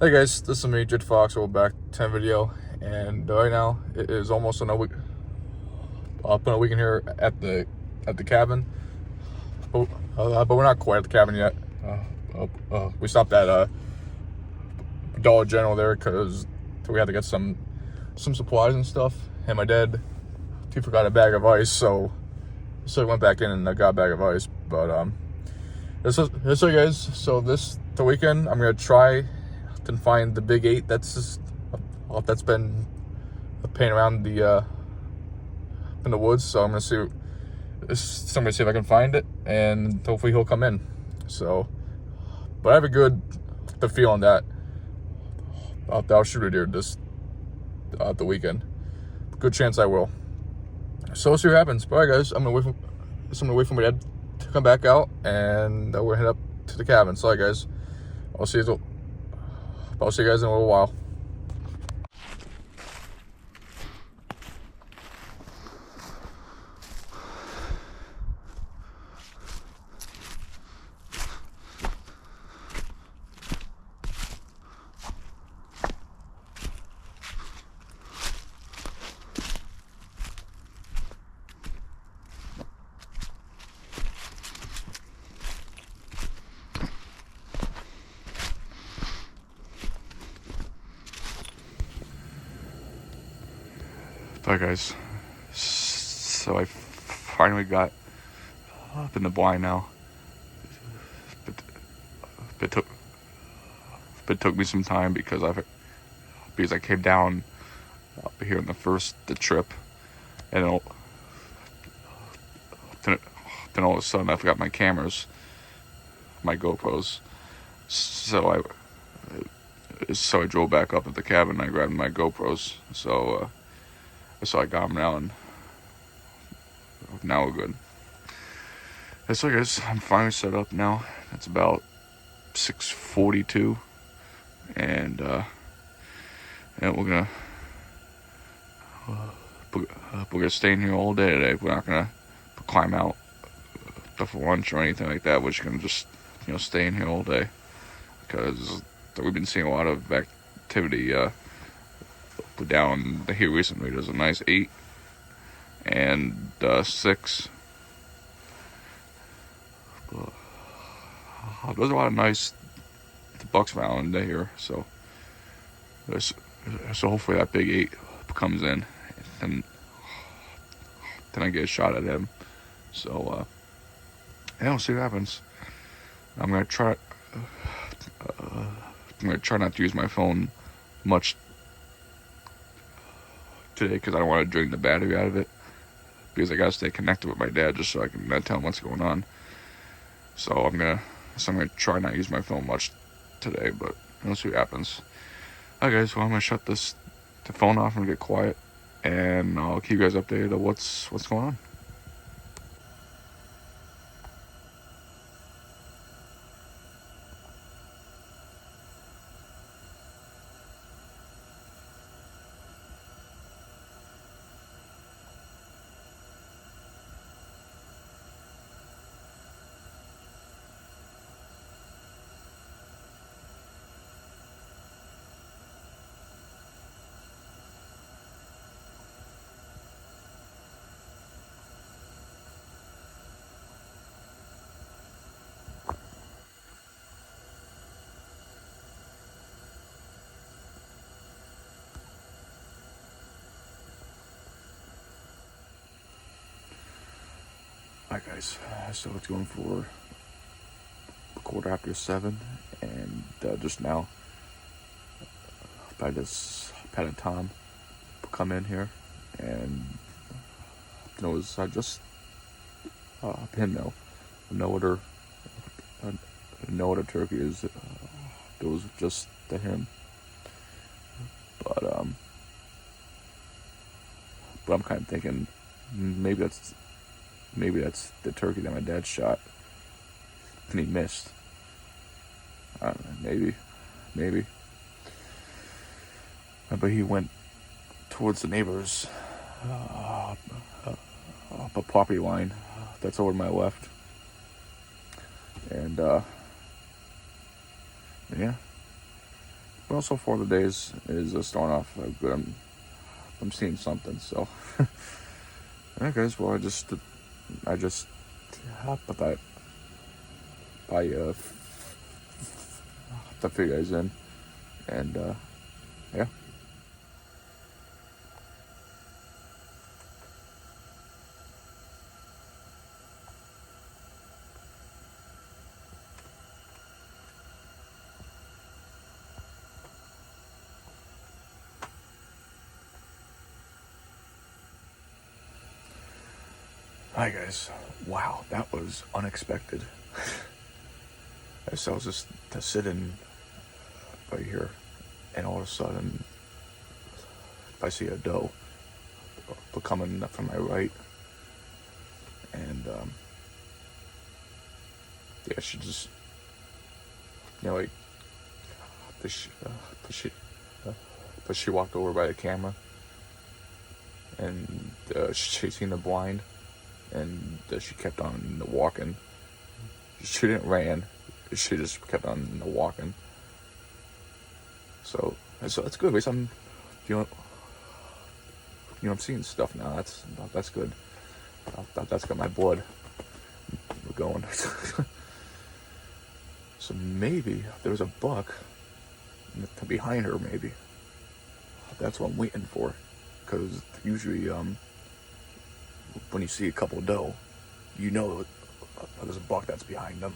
Hey guys, this is me, Jit Fox. We're back 10 video, and right now it is almost on a week, up in a weekend here at the cabin. But we're not quite at the cabin yet. We stopped at Dollar General there because we had to get some supplies and stuff. And my dad, he forgot a bag of ice, so I went back in and I got a bag of ice. But this is guys. So the weekend I'm gonna try to find the big 8 that's been paying around the in the woods. So I'm gonna see if I can find it, and hopefully he'll come in. So, but I have a good feeling that I'll shoot a deer this the weekend. Good chance I will. So we'll see what happens. But all right, guys, I'm gonna wait for my dad to come back out, and we'll head up to the cabin. So, all right, guys, I'll see you guys in a little while. Alright, guys, so I finally got up in the blind now. It took me some time because I came down here in the trip, and then all of a sudden I forgot my cameras, my GoPros. So I drove back up at the cabin and I grabbed my GoPros. So I got them now, and now we're good. So guys, I'm finally set up now. It's about 6:42, and we're gonna stay in here all day today. We're not gonna climb out for lunch or anything like that. We're just gonna stay in here all day, because we've been seeing a lot of activity down here recently. There's a nice 8 and 6. There's a lot of nice bucks found here, so hopefully that big 8 comes in, and then I get a shot at him. So yeah, we'll see what happens. I'm gonna try not to use my phone much today, because I don't want to drain the battery out of it, because I gotta stay connected with my dad just so I can tell him what's going on. So I'm gonna try not to use my phone much today, but we'll see what happens. Alright, guys, well, I'm gonna shut the phone off and get quiet, and I'll keep you guys updated on what's going on. Alright, guys, so it's going for a 7:15, and just now I just had Tom come in here, and I just him no other turkey is it was just him, but I'm kind of thinking maybe that's the turkey that my dad shot and he missed. I don't know, maybe. But he went towards the neighbor's up a property line that's over to my left, and yeah, Well, so far the days is starting off good. I'm seeing something. So, alright, guys. Well, I just put that to fill you guys in, and yeah. Hi guys. Wow, that was unexpected. So I was just sitting right here, and all of a sudden, I see a doe coming up from my right, and yeah, she just, like, but she walked over by the camera, and she's chasing the blind, and she kept on walking. She didn't ran. She just kept on walking. So that's good. At least I'm seeing stuff now. That's good. That's got my blood going. So maybe there was a buck behind her. Maybe that's what I'm waiting for. Because usually, when you see a couple doe, you know there's a buck that's behind them.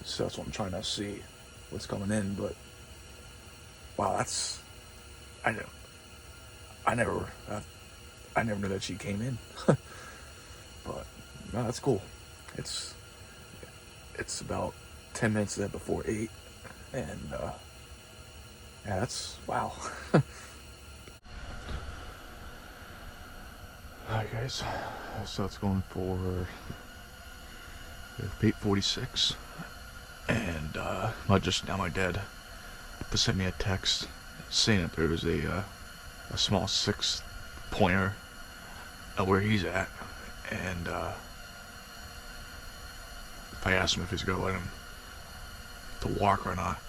So that's what I'm trying to see, what's coming in. But wow, I never knew that she came in. But no, that's cool. It's about 10 minutes before 8, and yeah, that's wow. Alright guys, so it's going for 8:46, and just now my dad sent me a text saying that there was a small 6-pointer where he's at, and I asked him if he's gonna let him to walk or not.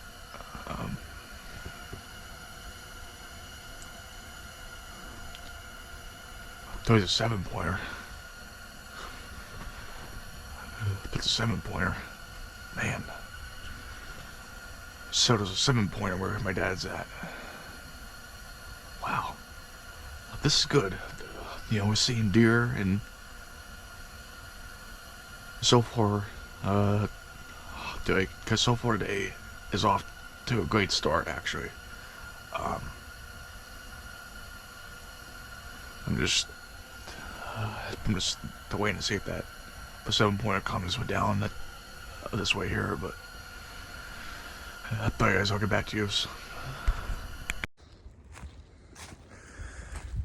So he's a 7-pointer. It's a 7-pointer. Man. So there's a 7-pointer where my dad's at. Wow. This is good. We're seeing deer, and so far, because so far today is off to a great start, actually. I'm just waiting to see if the 7-pointer comes down this way here, but guys, I'll get back to you.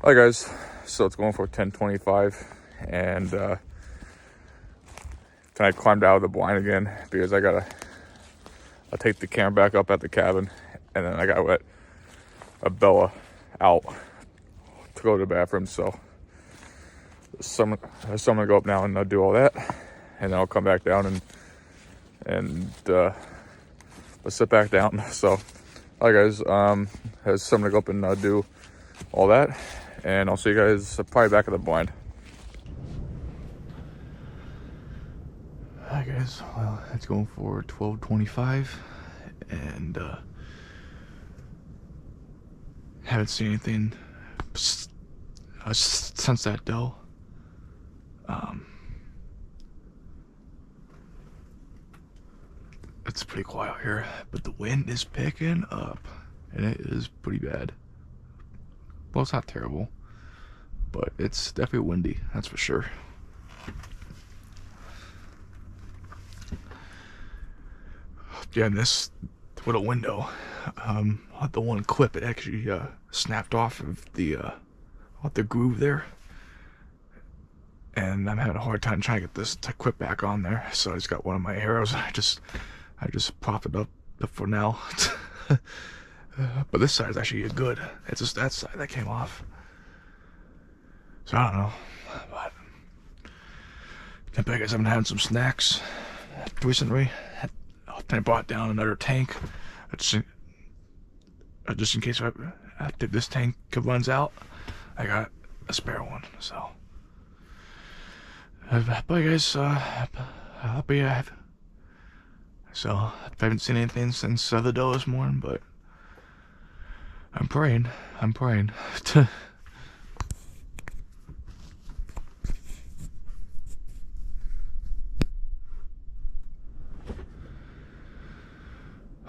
Hi guys, so it's going for 10:25, and I climbed out of the blind again because I'll take the camera back up at the cabin, and then I got to let Bella out to go to the bathroom. So I'm gonna go up now and do all that, and then I'll come back down and let's sit back down. So, hi guys, so I'm gonna go up and do all that, and I'll see you guys probably back at the blind. Hi guys, well, it's going for 12:25, and haven't seen anything since that doe. It's pretty quiet here, but the wind is picking up, and it is pretty bad. Well, it's not terrible, but it's definitely windy, that's for sure. Yeah, and this with a window, the one clip, it actually snapped off of the groove there, and I'm having a hard time trying to get this to clip back on there. So I just got one of my arrows, and I just propped it up for now. But this side is actually good. It's just that side that came off. So I don't know, but I guess I've been having some snacks recently. I brought down another tank. just in case if this tank runs out, I got a spare one. So, but guys, I'll be so I haven't seen anything since the dough this morning, but I'm praying. I'm praying.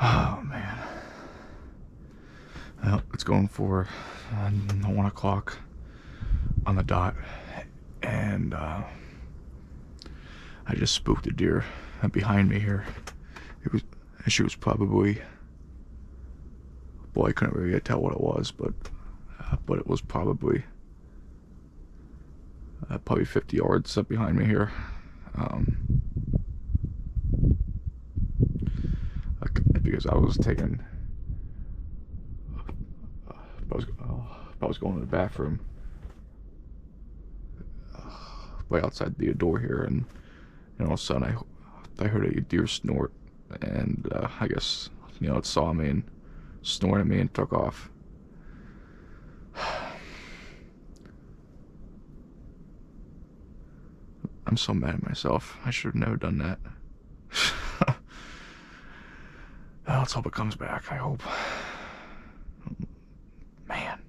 Oh man. Well, it's going for 1 o'clock on the dot, and I just spooked a deer behind me here. She was probably, well, I couldn't really tell what it was, but it was probably 50 yards up behind me here. Because I was taking, I was going to the bathroom right outside the door here, and all of a sudden I heard a deer snort, and I guess it saw me and snorted at me and took off. I'm so mad at myself. I should have never done that. Let's hope it comes back. I hope. Man.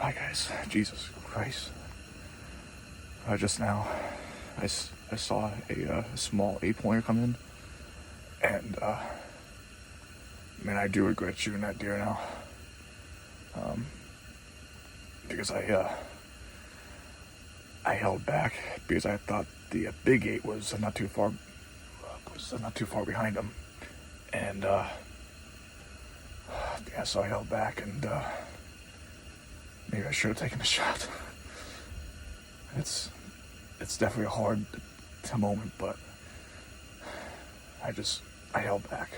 Hi guys, Jesus Christ. Just now, I saw a small 8-pointer come in, and man, I do regret shooting that deer now. Because I held back because I thought the big 8 was not too far behind him, and yeah, so I held back, and maybe I should have taken the shot. It's definitely a hard moment, but I held back.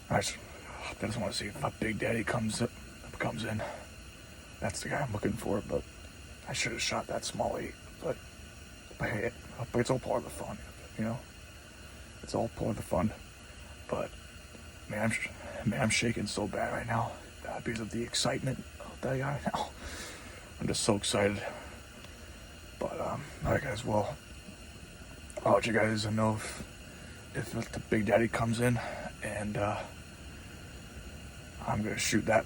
I just want to see if my Big Daddy comes in. That's the guy I'm looking for, but I should have shot that small 8. But hey, it's all part of the fun, It's all part of the fun. But man, I'm shaking so bad right now because of the excitement that I got right now. I'm just so excited. But alright guys, well, I'll let you guys know if the Big Daddy comes in, and I'm gonna shoot that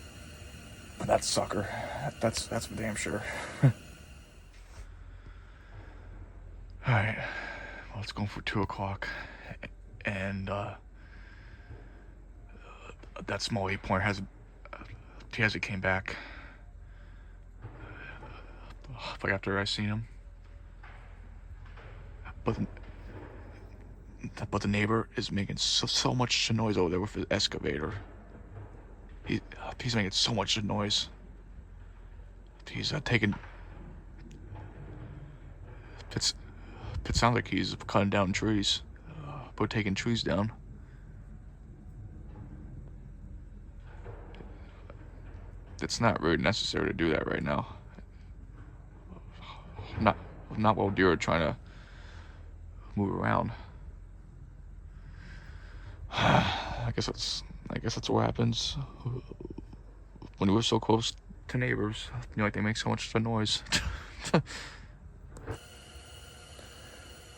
sucker. That's for damn sure. Alright, well, it's going for 2 o'clock, and that small 8-pointer hasn't came back. Like after I seen him, but the neighbor is making so much noise over there with his excavator. He's making so much noise. He's taking. It sounds like he's cutting down trees, but taking trees down. it's not really necessary to do that right now. Not while deer are trying to move around. I guess that's what happens when we're so close to neighbors. You know, like they make so much noise.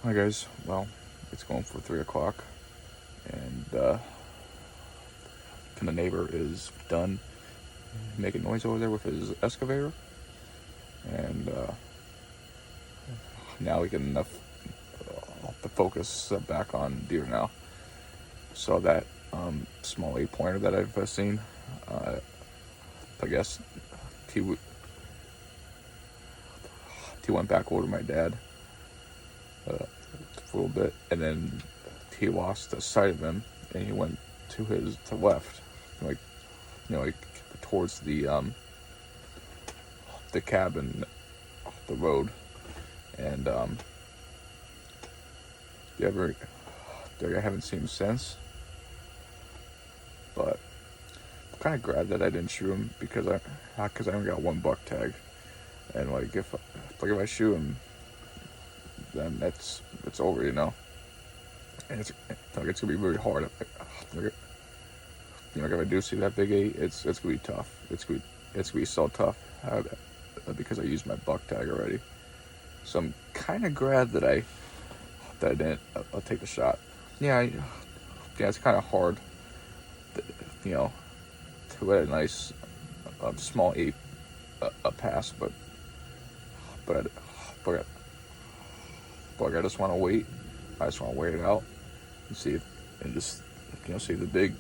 Hi guys. Well, it's going for 3 o'clock, and the neighbor is done making noise over there with his excavator, and now we get enough to focus back on deer now. So that small 8-pointer that I've seen, I guess he went back over to my dad for a little bit, and then he lost the sight of him, and he went to the left, like, you know, like towards the cabin, the road, and I haven't seen him since, but I'm kind of glad that I didn't shoot him, because I only got 1 buck tag, and like if I shoot him, then it's over, you know. And it's gonna be really hard. You know, if I do see that big 8, it's gonna be tough. It's gonna be so tough because I used my buck tag already. So I'm kind of glad that I didn't. I'll take the shot. Yeah, it's kind of hard, you know, to let a nice small 8 pass, but I just want to wait. I just want to wait it out and see if the big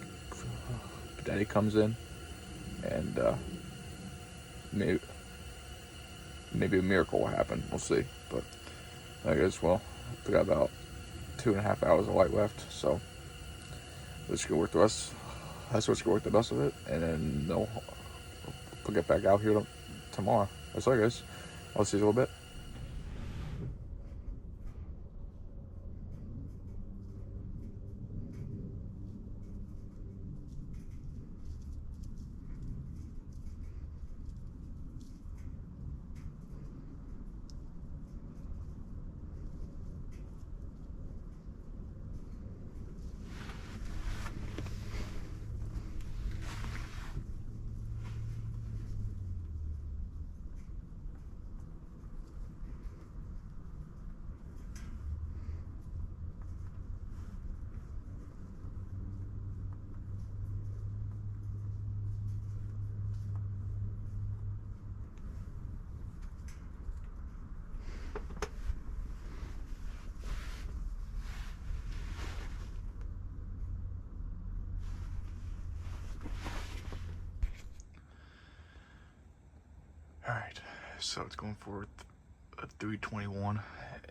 daddy comes in, and maybe a miracle will happen. We'll see. But I guess, well, we got about 2.5 hours of light left, so let's go work the rest. That's what's going to work the best of it, and then we'll get back out here tomorrow. That's all, guys. I'll see you in a little bit. Alright, so it's going for a 321,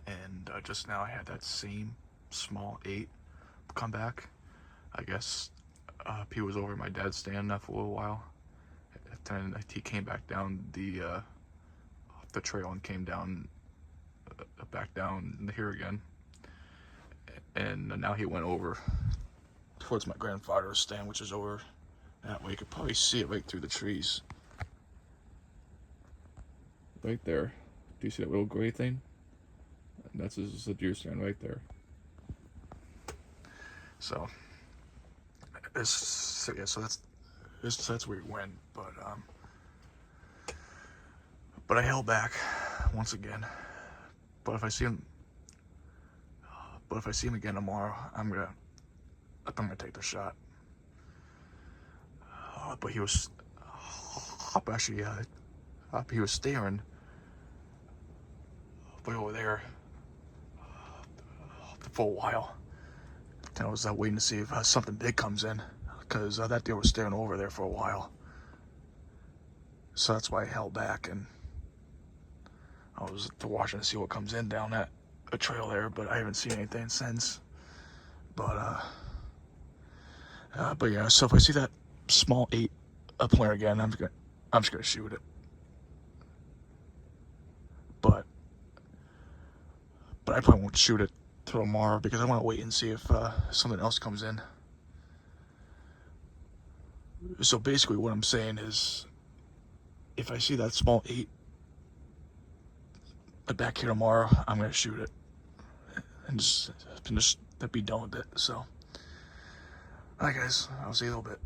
and just now I had that same small 8 come back. I guess he was over at my dad's stand for a little while. Then he came back down the trail and came down back down here again, and now he went over towards my grandfather's stand, which is over that way. You could probably see it right through the trees. Right there. Do you see that little gray thing? And that's the deer stand right there. So that's where he went. But I held back once again. But if I see him again tomorrow, I'm gonna take the shot. But he was he was staring way over there for a while. And I was waiting to see if something big comes in, because that deer was staring over there for a while. So that's why I held back, and I was watching to see what comes in down that trail there, but I haven't seen anything since. But yeah, so if I see that small 8 pointer again, I'm just gonna shoot it. But I probably won't shoot it till tomorrow, because I want to wait and see if something else comes in. So basically what I'm saying is if I see that small 8 back here tomorrow, I'm gonna shoot it and just be done with it. So, alright guys, I'll see you in a little bit.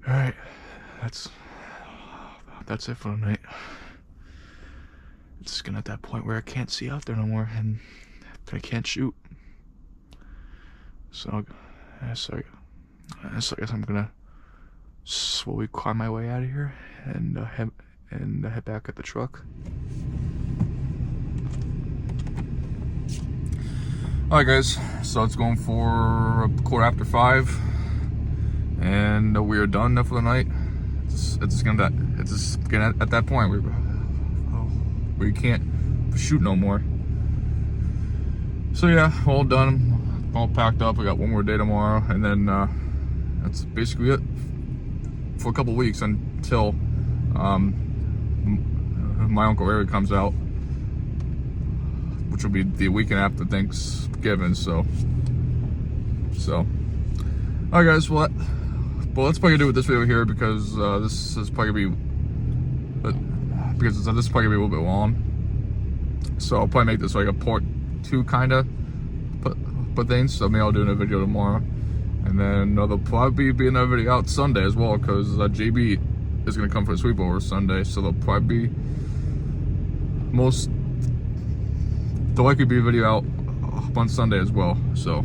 Alright, that's it for the night. It's getting at that point where I can't see out there no more, and I can't shoot. So I guess I'm gonna slowly climb my way out of here and head back at the truck. Alright guys, so it's going for a 5:15, and we are done for the night. It's just getting at that point where we can't shoot no more. So yeah, all done, all packed up. We got one more day tomorrow, and then that's basically it for a couple weeks until my Uncle Archery comes out, which will be the weekend after Thanksgiving. So all right guys, well let's probably do with this video here, because this is probably gonna be a little bit long. So I'll probably make this like a part 2 kind of but things. So maybe I'll do a video tomorrow, and then there'll probably be another video out Sunday as well, because JB is gonna come for a sleepover Sunday. So there'll probably there'll likely be a video out on Sunday as well. So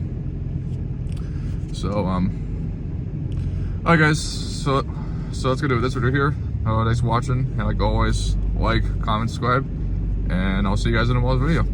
alright guys, so that's gonna do it with this video here. Thanks for watching, and like always, like, comment, subscribe, and I'll see you guys in another video.